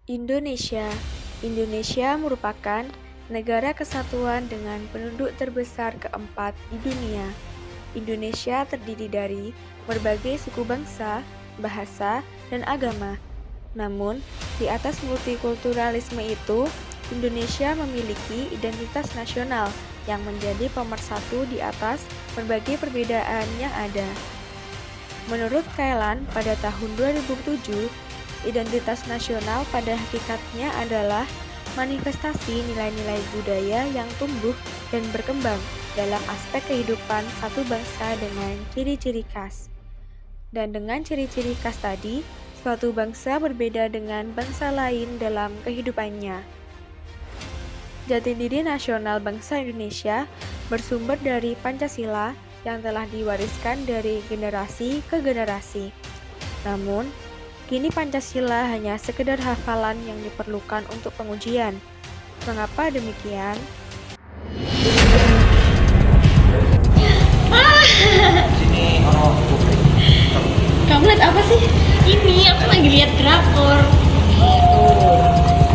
Indonesia. Indonesia merupakan negara kesatuan dengan penduduk terbesar keempat di dunia. Indonesia terdiri dari berbagai suku bangsa, bahasa, dan agama. Namun, di atas multikulturalisme itu, Indonesia memiliki identitas nasional yang menjadi pemersatu di atas berbagai perbedaan yang ada. Menurut Kailan, pada tahun 2007, identitas nasional pada hakikatnya adalah manifestasi nilai-nilai budaya yang tumbuh dan berkembang dalam aspek kehidupan satu bangsa dengan ciri-ciri khas. Dan dengan ciri-ciri khas tadi, suatu bangsa berbeda dengan bangsa lain dalam kehidupannya. Jati diri nasional bangsa Indonesia bersumber dari Pancasila yang telah diwariskan dari generasi ke generasi. Namun, kini Pancasila hanya sekedar hafalan yang diperlukan untuk pengujian. Mengapa demikian? Sini Kamu lihat apa sih? Ini aku lagi lihat drakor.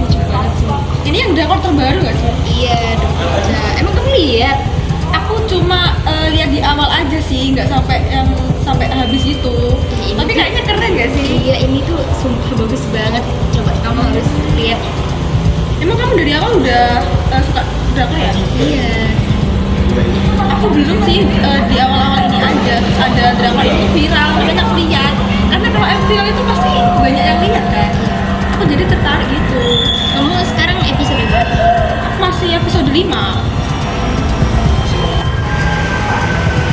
Lucu banget sih. Ini yang drakor terbaru gak sih? Iya, emang kamu lihat? Aku cuma lihat di awal aja sih, nggak sampai habis gitu. Tapi kayaknya keren gak sih? Iya, ini tuh sumpah bagus banget. Coba kamu harus lihat. Emang kamu dari awal udah suka drakor ya? Iya. Aku belum sih, di awal-awal ini aja. Terus ada drakor itu viral, makanya aku lihat. Karena kalau yang viral itu pasti banyak yang lihat kan. Aku jadi tertarik gitu. Kamu sekarang episode berapa? Aku masih episode 5.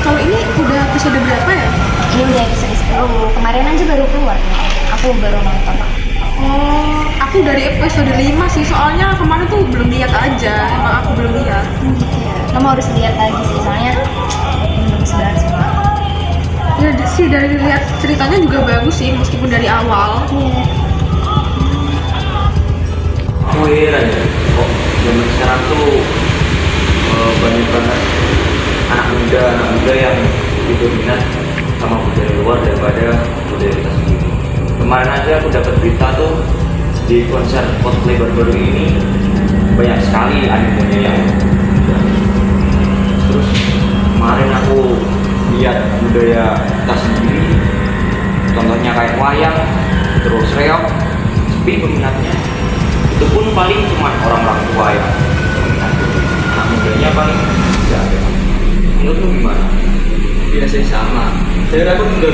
Kalau ini udah episode berapa ya? Ini udah episode 10. Kemarin aja baru keluar nih. Aku baru nonton. Oh, aku dari episode 5 sih, soalnya kemarin tuh belum lihat aja. Emang aku belum lihat. Kamu harus lihat lagi sih, soalnya bagus banget semua. Ya sih, dari lihat ceritanya juga bagus sih, meskipun dari awal. Iya. aku heran ya, kok zaman sekarang tuh banyak banget anak muda yang lebih minat sama budaya luar daripada budaya kita sendiri. Kemarin aja aku dapat berita tuh di konser Coldplay baru-baru ini banyak sekali animenya yang muda. Terus kemarin aku lihat budaya kita sendiri, contohnya kayak wayang, terus reog, sepi peminatnya. Itu pun paling cuma orang-orang tua yang peminat, anak mudanya paling tidak ada. Menurutmu gimana? Biasanya sama. Jadi aku mundur.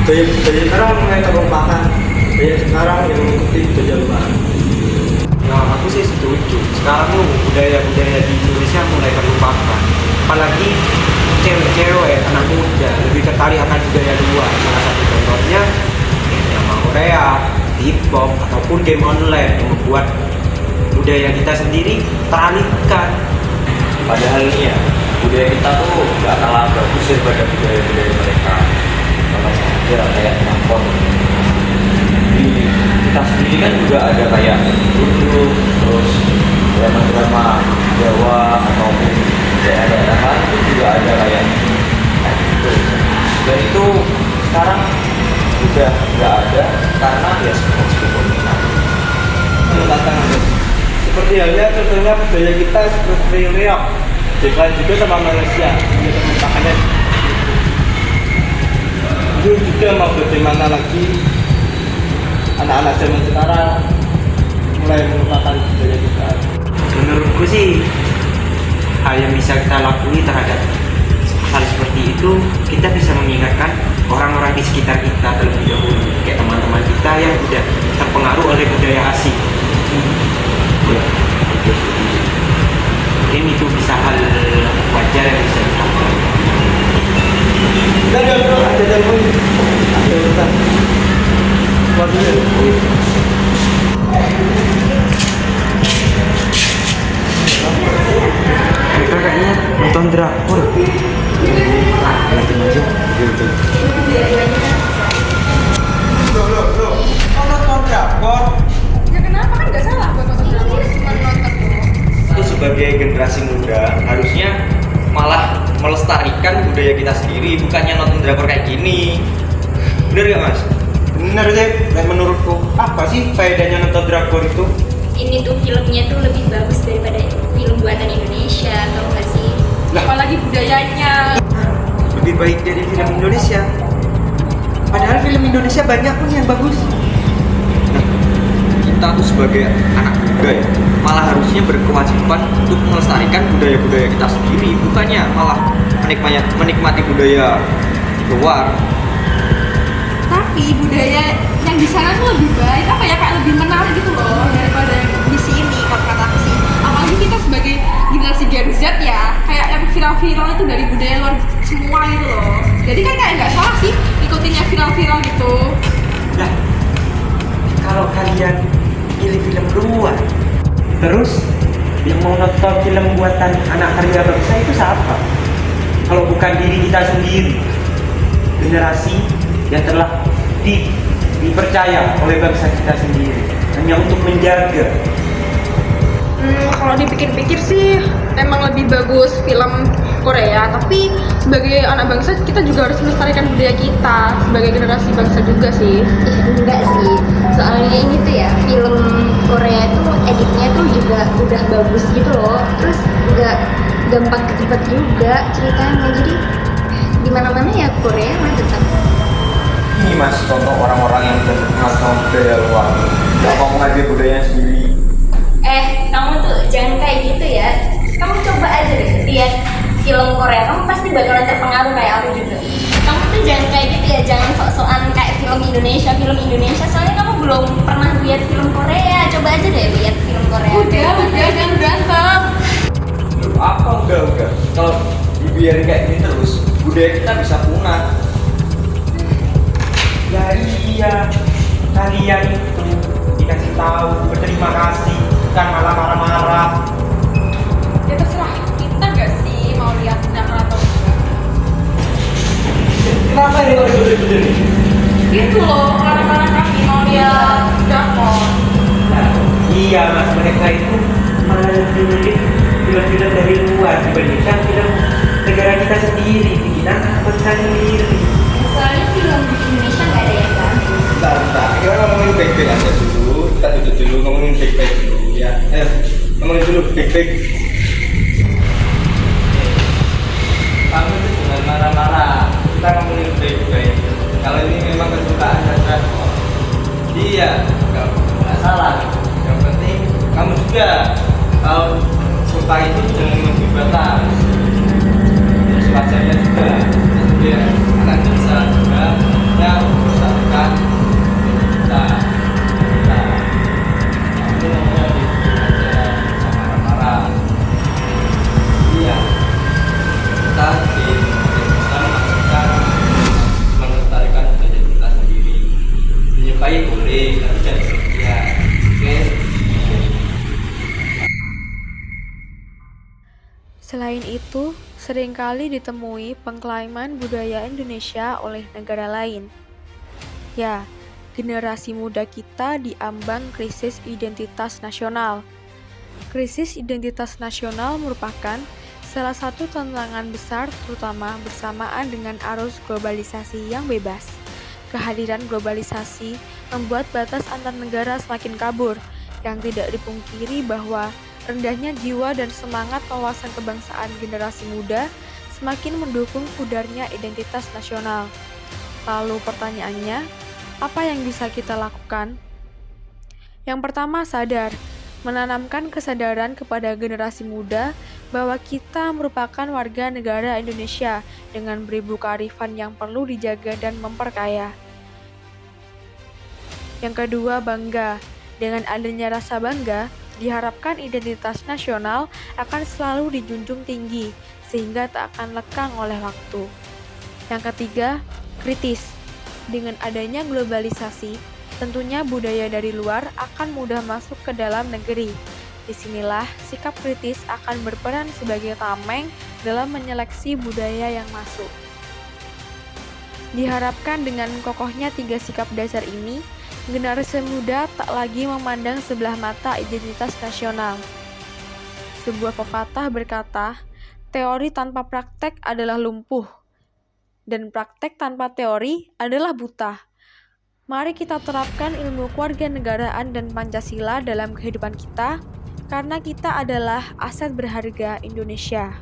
Budaya sekarang mulai terlupakan. Budaya sekarang yang mengikuti budaya luar. Ya aku sih setuju. Sekarang tuh budaya-budaya di Indonesia mulai terlupakan. Apalagi cewek-cewek, anak muda lebih tertarik akan budaya luar. Salah satu contohnya drama Korea, K-pop, ataupun game online yang membuat budaya kita sendiri teralihkan. Padahal nih ya, budaya kita tuh gak kalah bagus daripada budaya-budaya mereka. Contohnya aja kayak drakor. Di kita sendiri kan juga ada kayak dulu, terus drama-drama Jawa ataupun daerah-daerah lain itu juga ada kayak gitu. Dan itu sekarang udah nggak ada karena ya seperti peminat. Tantangan seperti halnya contohnya budaya kita seperti reog. Dekat juga sama Malaysia. Ini makanya itu juga mau bagaimana lagi anak-anak zaman sekarang mulai melupakan budaya kita. Menurutku sih hal yang bisa kita lakukan terhadap hal seperti itu, kita bisa mengingatkan orang-orang di sekitar kita terlebih dahulu, kayak teman-teman kita yang udah terpengaruh oleh budaya asing. Ya, mungkin itu bisa hal wajar yang bisa kita lakukan. Kita ada telepon, ada urusan. Keluar dulu. Mereka kayaknya nonton drakor. Lanjutin aja. Gitu. Loh. Kok nonton drakor? Ya kenapa, kan nggak salah buat nonton drakor, cuma nonton tuh. Itu sebagai generasi muda harusnya malah melestarikan budaya kita sendiri, bukannya nonton drakor kayak gini. Bener gak mas? bener deh, kayak menurutku apa sih faedahnya nonton drakor itu? Ini tuh filmnya tuh lebih bagus daripada film buatan Indonesia, tau gak sih? Apalagi budayanya. Lebih baik dari film Indonesia. Padahal film Indonesia banyak pun yang bagus. Kita tuh sebagai anak muda ya, malah harusnya berkewajiban untuk melestarikan budaya-budaya kita sendiri, bukannya malah menikmati budaya luar. Tapi budaya yang di sana tuh lebih baik, apa ya, kayak lebih menarik gitu loh daripada yang di sini kalau kata aku sih. Apalagi kita sebagai generasi Gen Z ya, kayak yang viral-viral itu dari budaya luar semua gitu loh. Jadi kan kayak nggak salah sih ikutinnya viral-viral gitu. Nah, kalau kalian pilih film luar, terus yang mau nonton film buatan anak karya bangsa itu siapa? Kalau bukan diri kita sendiri, generasi yang telah dipercaya oleh bangsa kita sendiri hanya untuk menjaga. Kalau dipikir-pikir sih emang lebih bagus film Korea, tapi sebagai anak bangsa kita juga harus melestarikan budaya kita sebagai generasi bangsa juga sih. Enggak sih, soalnya ini tuh ya film Korea tuh editnya tuh juga udah bagus gitu loh, terus nggak gampang ketebak juga ceritanya, jadi di mana-mana ya Korea mah tetap. Ini mas contoh orang-orang yang udah terkenal sama budaya luar, nggak mau menghargai budayanya sendiri. Kamu tuh jangan kayak gitu ya, kamu coba aja deh lihat film Korea, kamu pasti bakalan terpengaruh kayak aku juga. Kamu tuh jangan kayak gitu ya, jangan sok-sokan kayak film Indonesia, soalnya kamu belum pernah lihat film Korea. Coba aja deh lihat film Korea. Udah jangan berantem. Loh, apa enggak? Kalau dibiarin kayak gini terus, budaya kita bisa punah. Ya iya, kalian itu dikasih tahu berterima kasih, kan malah marah-marah. Ya terserah kita nggak sih mau lihat drakor atau enggak. Kenapa ini kok ribut-ribut? Gitu loh, orang-orang kami mau lihat drakor. Nah, iya mas, mereka itu malah lebih milih film-film dari luar dibandingkan film negara kita sendiri, bikinan bangsa sendiri. Soalnya film di Indonesia nggak ada yang bagus. Bentar, kita ngomongin baik-baik aja dulu. Kita duduk dulu ngomongin baik-baik dulu ya. Ayo, ngomongin dulu baik-baik. Kamu itu jangan marah-marah. Kita ngomongin baik-baik. Kalau ini memang kesukaan dan iya, nggak salah. Yang penting kamu juga kalau suka itu jangan lebih batas. Terus wajarnya juga. Ya, anak bisa juga ya besarkan kita kamu ngomongnya gitu aja sama marah-marah. Iya, kita bisa memastikan melestarikan budaya kita sendiri. Menyukai boleh, tapi jangan berlebihan. Oke. Selain itu, seringkali ditemui pengklaiman budaya Indonesia oleh negara lain. Ya, generasi muda kita diambang krisis identitas nasional. Krisis identitas nasional merupakan salah satu tantangan besar terutama bersamaan dengan arus globalisasi yang bebas. Kehadiran globalisasi membuat batas antar negara semakin kabur, yang tidak dipungkiri bahwa rendahnya jiwa dan semangat wawasan kebangsaan generasi muda semakin mendukung pudarnya identitas nasional. Lalu pertanyaannya, apa yang bisa kita lakukan? Yang pertama, menanamkan kesadaran kepada generasi muda bahwa kita merupakan warga negara Indonesia dengan beribu kearifan yang perlu dijaga dan memperkaya. Yang kedua, bangga. Dengan adanya rasa bangga, diharapkan identitas nasional akan selalu dijunjung tinggi, sehingga tak akan lekang oleh waktu. Yang ketiga, kritis. Dengan adanya globalisasi, tentunya budaya dari luar akan mudah masuk ke dalam negeri. Disinilah sikap kritis akan berperan sebagai tameng dalam menyeleksi budaya yang masuk. Diharapkan dengan kokohnya 3 sikap dasar ini, generasi muda tak lagi memandang sebelah mata identitas nasional. Sebuah pepatah berkata, teori tanpa praktek adalah lumpuh, dan praktek tanpa teori adalah buta. Mari kita terapkan ilmu kewarganegaraan dan Pancasila dalam kehidupan kita, karena kita adalah aset berharga Indonesia.